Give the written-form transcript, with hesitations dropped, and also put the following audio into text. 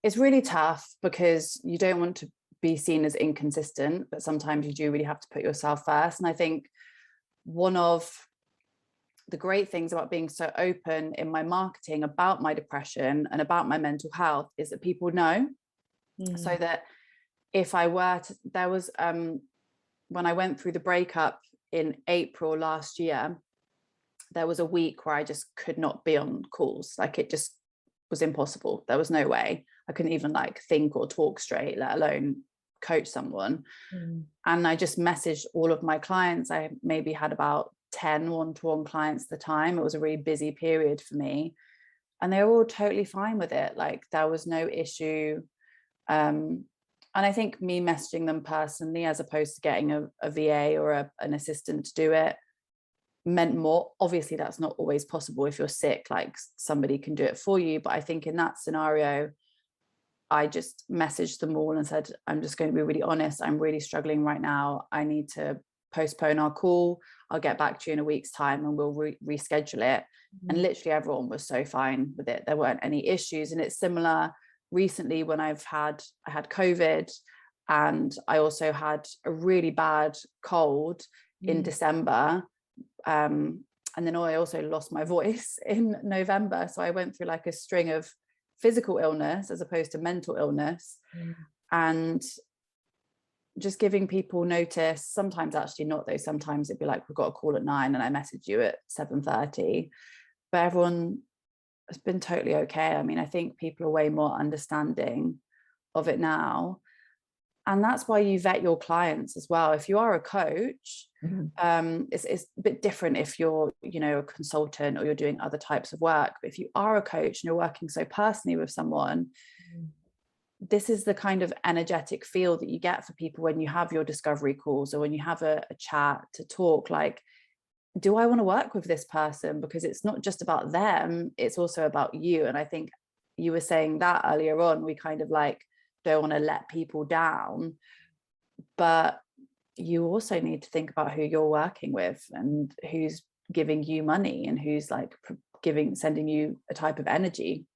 It's really tough because you don't want to be seen as inconsistent, but sometimes you do really have to put yourself first. And I think one of the great things about being so open in my marketing about my depression and about my mental health is that people know. So that if I were to, there was when I went through the breakup in April last year, there was a week where I just could not be on calls. Like, it just was impossible. There was no way. I couldn't even like think or talk straight, let alone coach someone. And I just messaged all of my clients. I maybe had about 10 one-to-one clients at the time. It was a really busy period for me, and they were all totally fine with it. Like, there was no issue. And I think me messaging them personally, as opposed to getting a VA or an assistant to do it, meant more. Obviously, that's not always possible. If you're sick, like, somebody can do it for you. But I think in that scenario, I just messaged them all and said, I'm just going to be really honest. I'm really struggling right now. I need to postpone our call. I'll get back to you in a week's time and we'll reschedule it. And literally everyone was so fine with it. There weren't any issues. And it's similar recently when I had COVID, and I also had a really bad cold in December. And then I also lost my voice in November. So I went through like a string of physical illness as opposed to mental illness. And just giving people notice, sometimes actually not though, sometimes it'd be like, we've got a call at 9 and I message you at 7:30, but everyone has been totally okay. I mean, I think people are way more understanding of it now. And that's why you vet your clients as well. If you are a coach, it's a bit different if you're, a consultant or you're doing other types of work. But if you are a coach and you're working so personally with someone, this is the kind of energetic feel that you get for people when you have your discovery calls or when you have a chat to talk. Like, do I want to work with this person? Because it's not just about them, it's also about you. And I think you were saying that earlier on, we kind of like don't want to let people down, but you also need to think about who you're working with and who's giving you money and who's like sending you a type of energy.